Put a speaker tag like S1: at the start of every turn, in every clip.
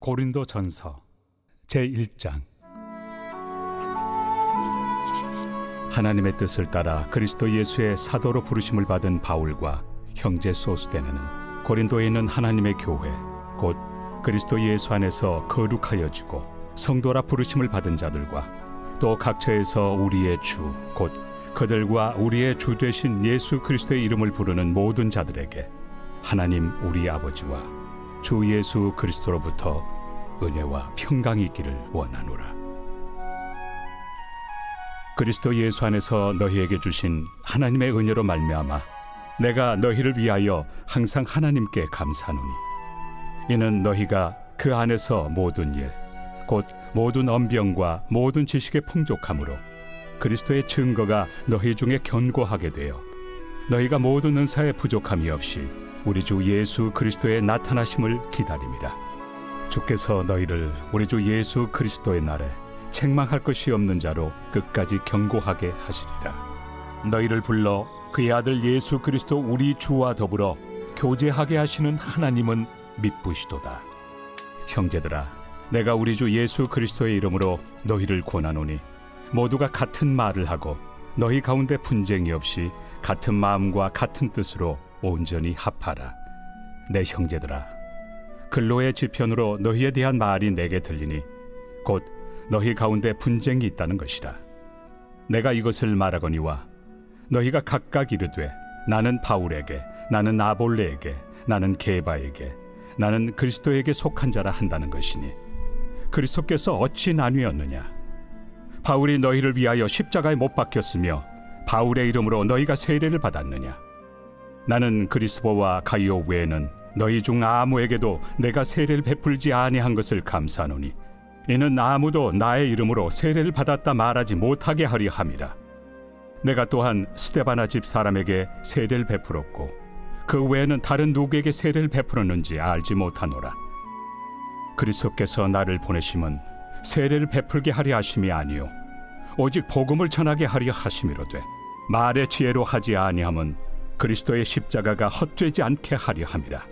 S1: 고린도전서 제1장. 하나님의 뜻을 따라 그리스도 예수의 사도로 부르심을 받은 바울과 형제 소스데네는 고린도에 있는 하나님의 교회 곧 그리스도 예수 안에서 거룩하여지고 성도라 부르심을 받은 자들과 또 각처에서 우리의 주 곧 그들과 우리의 주 되신 예수 그리스도의 이름을 부르는 모든 자들에게 하나님 우리 아버지와 주 예수 그리스도로부터 은혜와 평강이 있기를 원하노라. 그리스도 예수 안에서 너희에게 주신 하나님의 은혜로 말미암아 내가 너희를 위하여 항상 하나님께 감사하노니 이는 너희가 그 안에서 모든 일 곧 모든 언병과 모든 지식의 풍족함으로 그리스도의 증거가 너희 중에 견고하게 되어 너희가 모든 은사에 부족함이 없이 우리 주 예수 그리스도의 나타나심을 기다림이라. 주께서 너희를 우리 주 예수 그리스도의 날에 책망할 것이 없는 자로 끝까지 견고하게 하시리라. 너희를 불러 그의 아들 예수 그리스도 우리 주와 더불어 교제하게 하시는 하나님은 믿부시도다. 형제들아, 내가 우리 주 예수 그리스도의 이름으로 너희를 권하노니 모두가 같은 말을 하고 너희 가운데 분쟁이 없이 같은 마음과 같은 뜻으로 온전히 합하라. 내 형제들아, 근로의 지편으로 너희에 대한 말이 내게 들리니 곧 너희 가운데 분쟁이 있다는 것이라. 내가 이것을 말하거니와 너희가 각각 이르되 나는 바울에게, 나는 아볼레에게, 나는 게바에게, 나는 그리스도에게 속한 자라 한다는 것이니 그리스도께서 어찌 나뉘었느냐? 바울이 너희를 위하여 십자가에 못 박혔으며 바울의 이름으로 너희가 세례를 받았느냐? 나는 그리스도와 가이오 외에는 너희 중 아무에게도 내가 세례를 베풀지 아니한 것을 감사하노니 이는 아무도 나의 이름으로 세례를 받았다 말하지 못하게 하려 함이라. 내가 또한 스데바나 집 사람에게 세례를 베풀었고 그 외에는 다른 누구에게 세례를 베풀었는지 알지 못하노라. 그리스도께서 나를 보내심은 세례를 베풀게 하려 하심이 아니요 오직 복음을 전하게 하려 하심이로되 말의 지혜로 하지 아니함은 그리스도의 십자가가 헛되지 않게 하려 함이라.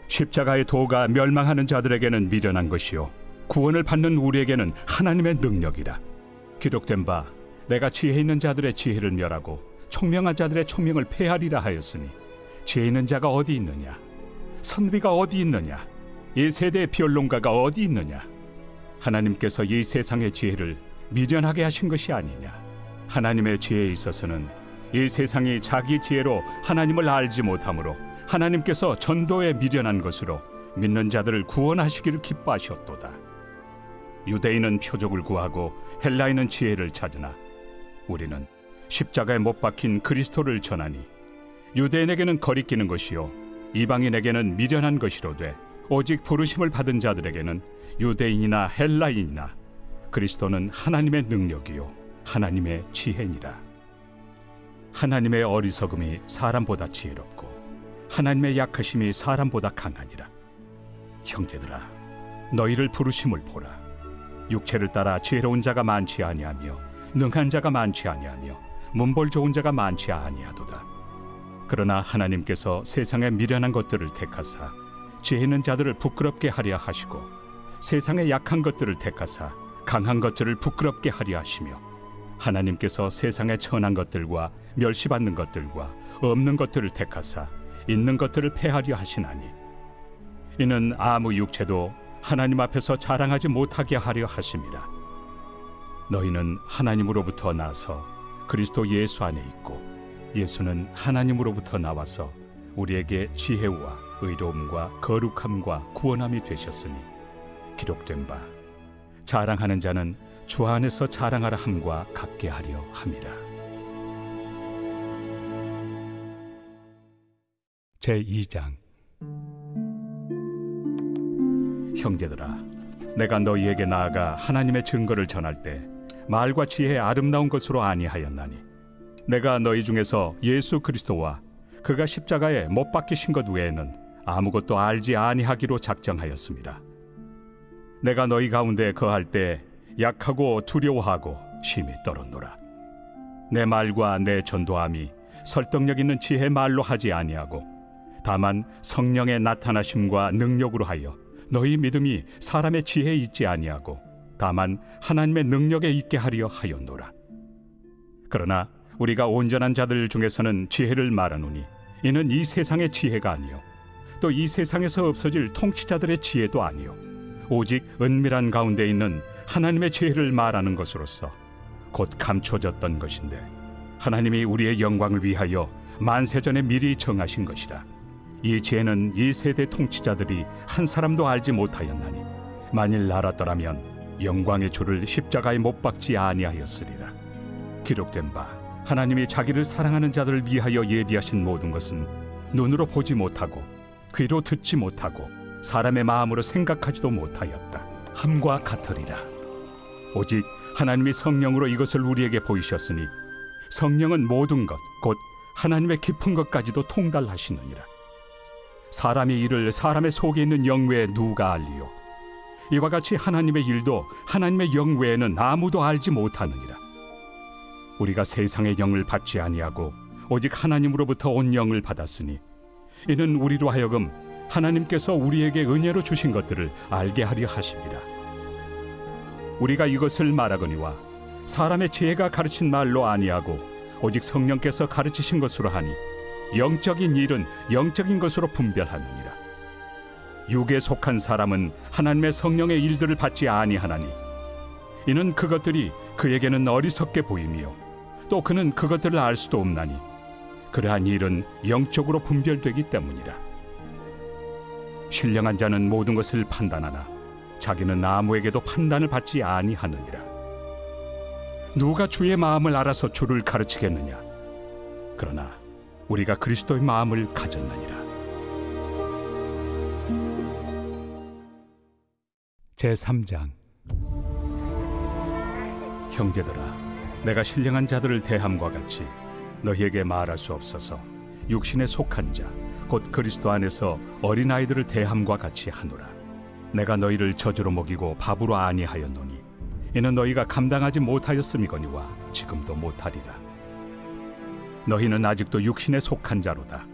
S1: 십자가의 도가 멸망하는 자들에게는 미련한 것이요 구원을 받는 우리에게는 하나님의 능력이라. 기록된 바 내가 지혜 있는 자들의 지혜를 멸하고 총명한 자들의 총명을 폐하리라 하였으니 지혜 있는 자가 어디 있느냐? 선비가 어디 있느냐? 이 세대의 변론가가 어디 있느냐? 하나님께서 이 세상의 지혜를 미련하게 하신 것이 아니냐? 하나님의 지혜에 있어서는 이 세상이 자기 지혜로 하나님을 알지 못하므로 하나님께서 전도에 미련한 것으로 믿는 자들을 구원하시기를 기뻐하셨도다. 유대인은 표적을 구하고 헬라인은 지혜를 찾으나 우리는 십자가에 못 박힌 그리스도를 전하니 유대인에게는 거리끼는 것이요 이방인에게는 미련한 것이로되 오직 부르심을 받은 자들에게는 유대인이나 헬라인이나 그리스도는 하나님의 능력이요 하나님의 지혜니라. 하나님의 어리석음이 사람보다 지혜롭고 하나님의 약하심이 사람보다 강하니라. 형제들아, 너희를 부르심을 보라. 육체를 따라 지혜로운 자가 많지 아니하며 능한 자가 많지 아니하며 문벌 좋은 자가 많지 아니하도다. 그러나 하나님께서 세상의 미련한 것들을 택하사 지혜 있는 자들을 부끄럽게 하려 하시고 세상의 약한 것들을 택하사 강한 것들을 부끄럽게 하려 하시며 하나님께서 세상의 천한 것들과 멸시받는 것들과 없는 것들을 택하사 있는 것들을 폐하려 하시나니 이는 아무 육체도 하나님 앞에서 자랑하지 못하게 하려 하심이라. 너희는 하나님으로부터 나서 그리스도 예수 안에 있고 예수는 하나님으로부터 나와서 우리에게 지혜와 의로움과 거룩함과 구원함이 되셨으니 기록된 바 자랑하는 자는 주 안에서 자랑하라 함과 같게 하려 함이라. 제2장. 형제들아, 내가 너희에게 나아가 하나님의 증거를 전할 때 말과 지혜의 아름다운 것으로 아니하였나니 내가 너희 중에서 예수 그리스도와 그가 십자가에 못 박히신 것 외에는 아무것도 알지 아니하기로 작정하였습니다. 내가 너희 가운데 거할 때 약하고 두려워하고 심히 떨었노라. 내 말과 내 전도함이 설득력 있는 지혜 말로 하지 아니하고 다만 성령의 나타나심과 능력으로 하여 너희 믿음이 사람의 지혜에 있지 아니하고 다만 하나님의 능력에 있게 하려 하였노라. 그러나 우리가 온전한 자들 중에서는 지혜를 말하노니 이는 이 세상의 지혜가 아니요 또 이 세상에서 없어질 통치자들의 지혜도 아니요 오직 은밀한 가운데 있는 하나님의 지혜를 말하는 것으로서 곧 감춰졌던 것인데 하나님이 우리의 영광을 위하여 만세전에 미리 정하신 것이라. 이 지혜는 이 세대 통치자들이 한 사람도 알지 못하였나니 만일 알았더라면 영광의 주를 십자가에 못 박지 아니하였으리라. 기록된 바 하나님이 자기를 사랑하는 자들을 위하여 예비하신 모든 것은 눈으로 보지 못하고 귀로 듣지 못하고 사람의 마음으로 생각하지도 못하였다 함과 같으리라. 오직 하나님이 성령으로 이것을 우리에게 보이셨으니 성령은 모든 것 곧 하나님의 깊은 것까지도 통달하시느니라. 사람의 일을 사람의 속에 있는 영 외에 누가 알리요? 이와 같이 하나님의 일도 하나님의 영 외에는 아무도 알지 못하느니라. 우리가 세상의 영을 받지 아니하고 오직 하나님으로부터 온 영을 받았으니 이는 우리로 하여금 하나님께서 우리에게 은혜로 주신 것들을 알게 하려 하심이라. 우리가 이것을 말하거니와 사람의 지혜가 가르친 말로 아니하고 오직 성령께서 가르치신 것으로 하니 영적인 일은 영적인 것으로 분별하느니라. 육에 속한 사람은 하나님의 성령의 일들을 받지 아니하나니 이는 그것들이 그에게는 어리석게 보이며 또 그는 그것들을 알 수도 없나니 그러한 일은 영적으로 분별되기 때문이라. 신령한 자는 모든 것을 판단하나 자기는 아무에게도 판단을 받지 아니하느니라. 누가 주의 마음을 알아서 주를 가르치겠느냐? 그러나 우리가 그리스도의 마음을 가졌느니라. 제3장. 형제들아, 내가 신령한 자들을 대함과 같이 너희에게 말할 수 없어서 육신에 속한 자 곧 그리스도 안에서 어린아이들을 대함과 같이 하노라. 내가 너희를 저주로 먹이고 밥으로 아니하였노니 이는 너희가 감당하지 못하였음이거니와 지금도 못하리라. 너희는 아직도 육신에 속한 자로다.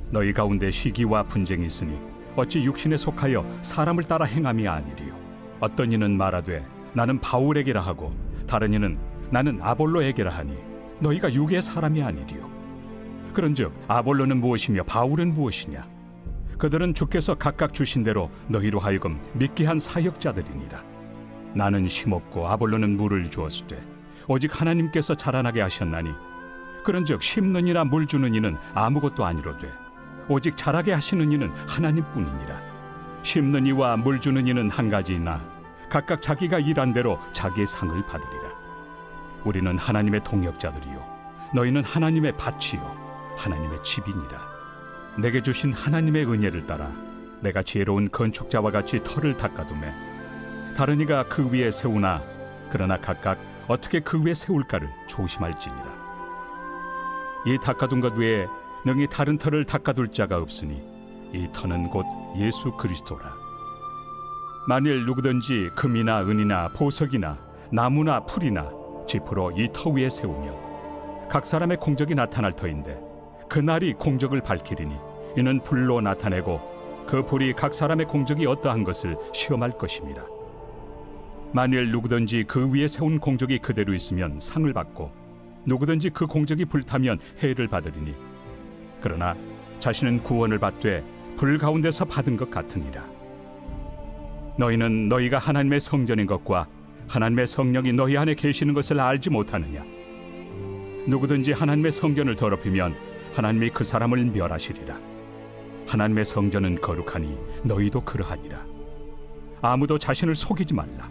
S1: 너희 가운데 시기와 분쟁이 있으니 어찌 육신에 속하여 사람을 따라 행함이 아니리요? 어떤 이는 말하되 나는 바울에게라 하고 다른 이는 나는 아볼로에게라 하니 너희가 육의 사람이 아니리요? 그런즉 아볼로는 무엇이며 바울은 무엇이냐? 그들은 주께서 각각 주신 대로 너희로 하여금 믿게 한 사역자들이니라. 나는 심었고 아볼로는 물을 주었으되 오직 하나님께서 자라나게 하셨나니 그런즉 심는 이나 물 주는 이는 아무것도 아니로되 오직 자라게 하시는 이는 하나님뿐이니라. 심는 이와 물 주는 이는 한 가지이나 각각 자기가 일한 대로 자기의 상을 받으리라. 우리는 하나님의 동역자들이요 너희는 하나님의 밭이요 하나님의 집이니라. 내게 주신 하나님의 은혜를 따라 내가 지혜로운 건축자와 같이 터를 닦아두매 다른 이가 그 위에 세우나 그러나 각각 어떻게 그 위에 세울까를 조심할지니라. 이 닦아둔 것 외에 능히 다른 터를 닦아둘 자가 없으니 이 터는 곧 예수 그리스도라. 만일 누구든지 금이나 은이나 보석이나 나무나 풀이나 지프로 이 터 위에 세우면 각 사람의 공적이 나타날 터인데 그날이 공적을 밝히리니 이는 불로 나타내고 그 불이 각 사람의 공적이 어떠한 것을 시험할 것입니다. 만일 누구든지 그 위에 세운 공적이 그대로 있으면 상을 받고 누구든지 그 공적이 불타면 해를 받으리니 그러나 자신은 구원을 받되 불 가운데서 받은 것 같으니라. 너희는 너희가 하나님의 성전인 것과 하나님의 성령이 너희 안에 계시는 것을 알지 못하느냐? 누구든지 하나님의 성전을 더럽히면 하나님이 그 사람을 멸하시리라. 하나님의 성전은 거룩하니 너희도 그러하니라. 아무도 자신을 속이지 말라.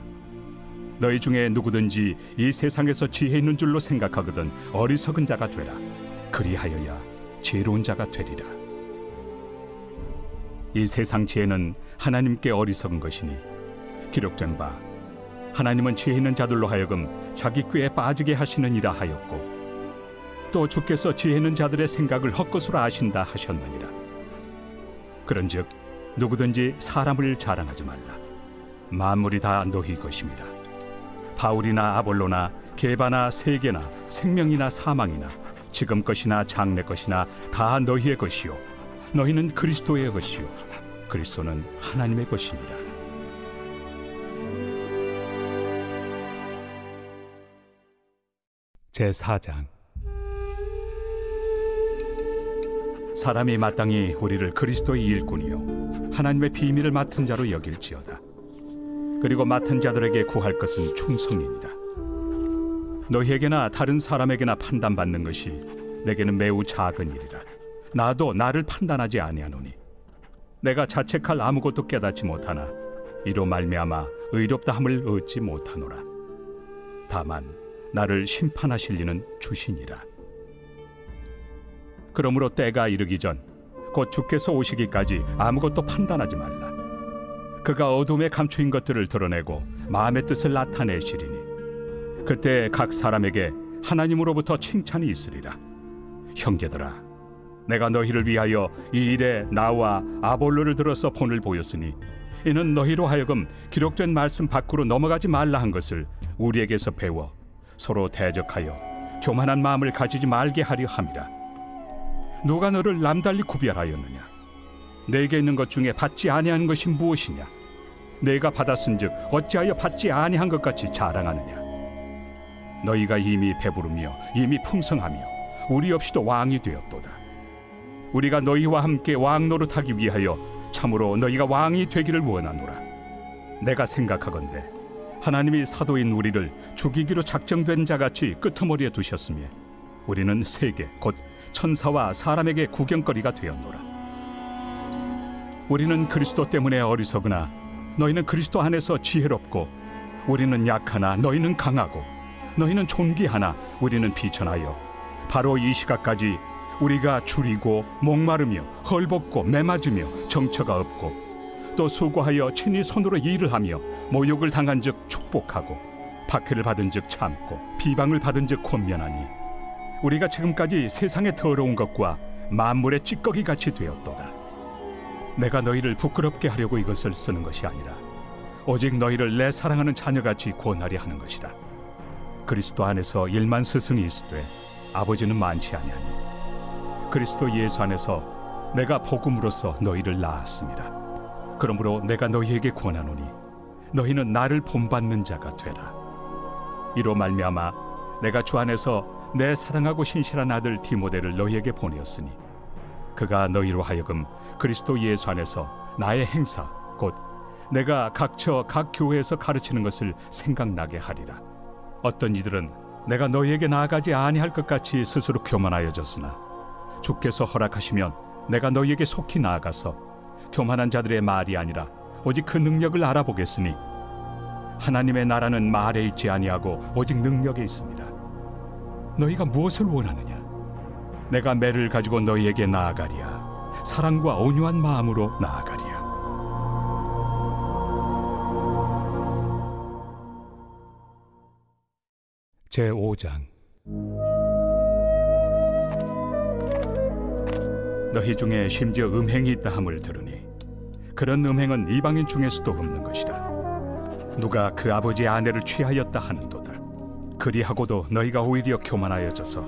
S1: 너희 중에 누구든지 이 세상에서 지혜 있는 줄로 생각하거든 어리석은 자가 되라. 그리하여야 지혜로운 자가 되리라. 이 세상 지혜는 하나님께 어리석은 것이니 기록된 바 하나님은 지혜 있는 자들로 하여금 자기 꾀에 빠지게 하시느니라 하였고 또 주께서 지혜 있는 자들의 생각을 헛것으로 아신다 하셨느니라. 그런즉 누구든지 사람을 자랑하지 말라. 만물이 다 너희 것임이라. 바울이나 아볼로나 게바나 세계나 생명이나 사망이나 지금 것이나 장래 것이나 다 너희의 것이요 너희는 그리스도의 것이요 그리스도는 하나님의 것이니라. 제4장. 사람이 마땅히 우리를 그리스도의 일꾼이요 하나님의 비밀을 맡은 자로 여길지어다. 그리고 맡은 자들에게 구할 것은 충성이니라. 너희에게나 다른 사람에게나 판단받는 것이 내게는 매우 작은 일이라. 나도 나를 판단하지 아니하노니 내가 자책할 아무것도 깨닫지 못하나 이로 말미암아 의롭다함을 얻지 못하노라. 다만 나를 심판하실 이는 주시니라. 그러므로 때가 이르기 전 곧 주께서 오시기까지 아무것도 판단하지 말라. 그가 어둠에 감추인 것들을 드러내고 마음의 뜻을 나타내시리니 그때 각 사람에게 하나님으로부터 칭찬이 있으리라. 형제들아, 내가 너희를 위하여 이 일에 나와 아볼로를 들어서 본을 보였으니 이는 너희로 하여금 기록된 말씀 밖으로 넘어가지 말라 한 것을 우리에게서 배워 서로 대적하여 교만한 마음을 가지지 말게 하려 함이라. 누가 너를 남달리 구별하였느냐? 내게 있는 것 중에 받지 아니한 것이 무엇이냐? 내가 받았은즉 어찌하여 받지 아니한 것 같이 자랑하느냐? 너희가 이미 배부르며 이미 풍성하며 우리 없이도 왕이 되었도다. 우리가 너희와 함께 왕 노릇하기 위하여 참으로 너희가 왕이 되기를 원하노라. 내가 생각하건대 하나님이 사도인 우리를 죽이기로 작정된 자같이 끄트머리에 두셨으며 우리는 세계 곧 천사와 사람에게 구경거리가 되었노라. 우리는 그리스도 때문에 어리석으나 너희는 그리스도 안에서 지혜롭고 우리는 약하나 너희는 강하고 너희는 존귀하나 우리는 비천하여 바로 이 시각까지 우리가 줄이고 목마르며 헐벗고 매맞으며 정처가 없고 또 수고하여 친히 손으로 일을 하며 모욕을 당한 즉 축복하고 박해를 받은 즉 참고 비방을 받은 즉 권면하니 우리가 지금까지 세상의 더러운 것과 만물의 찌꺼기 같이 되었도다. 내가 너희를 부끄럽게 하려고 이것을 쓰는 것이 아니라 오직 너희를 내 사랑하는 자녀같이 권하려 하는 것이라. 그리스도 안에서 1만 스승이 있으되 아버지는 많지 아니하니 그리스도 예수 안에서 내가 복음으로써 너희를 낳았습니다. 그러므로 내가 너희에게 권하노니 너희는 나를 본받는 자가 되라. 이로 말미암아 내가 주 안에서 내 사랑하고 신실한 아들 디모데를 너희에게 보내었으니 그가 너희로 하여금 그리스도 예수 안에서 나의 행사 곧 내가 각처 각 교회에서 가르치는 것을 생각나게 하리라. 어떤 이들은 내가 너희에게 나아가지 아니할 것 같이 스스로 교만하여졌으나 주께서 허락하시면 내가 너희에게 속히 나아가서 교만한 자들의 말이 아니라 오직 그 능력을 알아보겠으니 하나님의 나라는 말에 있지 아니하고 오직 능력에 있습니다. 너희가 무엇을 원하느냐? 내가 매를 가지고 너희에게 나아가리야. 사랑과 온유한 마음으로 나아가리야. 제5장. 너희 중에 심지어 음행이 있다 함을 들으니 그런 음행은 이방인 중에서도 없는 것이라. 누가 그 아버지의 아내를 취하였다 하는도다. 그리하고도 너희가 오히려 교만하여져서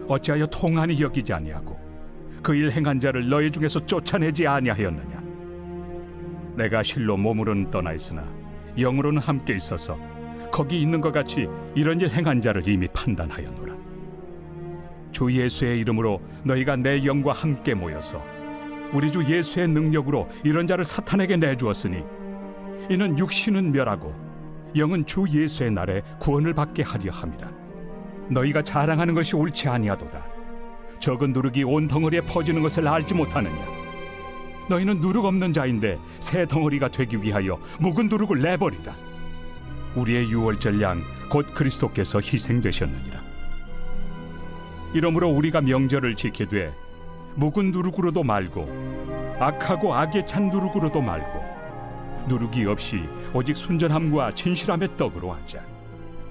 S1: 어찌하여 통한이 여기지 아니하고 그 일 행한 자를 너희 중에서 쫓아내지 아니하였느냐? 내가 실로 몸으로는 떠나 있으나 영으로는 함께 있어서 거기 있는 것 같이 이런 일 행한 자를 이미 판단하였노라. 주 예수의 이름으로 너희가 내 영과 함께 모여서 우리 주 예수의 능력으로 이런 자를 사탄에게 내주었으니 이는 육신은 멸하고 영은 주 예수의 날에 구원을 받게 하려 함이라. 너희가 자랑하는 것이 옳지 아니하도다. 적은 누룩이 온 덩어리에 퍼지는 것을 알지 못하느냐? 너희는 누룩 없는 자인데 새 덩어리가 되기 위하여 묵은 누룩을 내버리라. 우리의 유월절 양 곧 그리스도께서 희생되셨느니라. 이러므로 우리가 명절을 지키되 묵은 누룩으로도 말고 악하고 악에 찬 누룩으로도 말고 누룩이 없이 오직 순전함과 진실함의 떡으로 하자.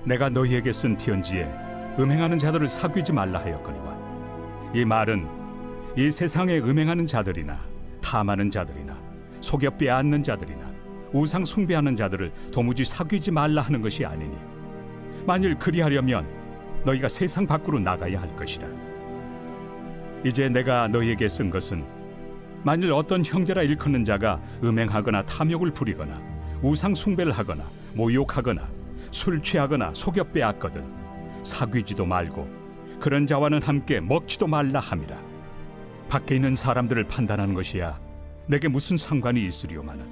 S1: 내가 너희에게 쓴 편지에 음행하는 자들을 사귀지 말라 하였거니와 이 말은 이 세상에 음행하는 자들이나 탐하는 자들이나 속여 빼앗는 자들이나 우상 숭배하는 자들을 도무지 사귀지 말라 하는 것이 아니니 만일 그리하려면 너희가 세상 밖으로 나가야 할 것이라. 이제 내가 너희에게 쓴 것은 만일 어떤 형제라 일컫는 자가 음행하거나 탐욕을 부리거나 우상 숭배를 하거나 모욕하거나 술 취하거나 속여 빼앗거든 사귀지도 말고 그런 자와는 함께 먹지도 말라 함이라. 밖에 있는 사람들을 판단하는 것이야 내게 무슨 상관이 있으리오마는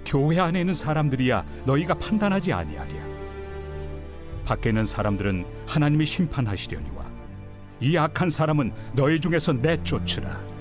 S1: 교회 안에 있는 사람들이야 너희가 판단하지 아니하랴. 밖에 있는 사람들은 하나님이 심판하시려니와 이 악한 사람은 너희 중에서 내쫓으라.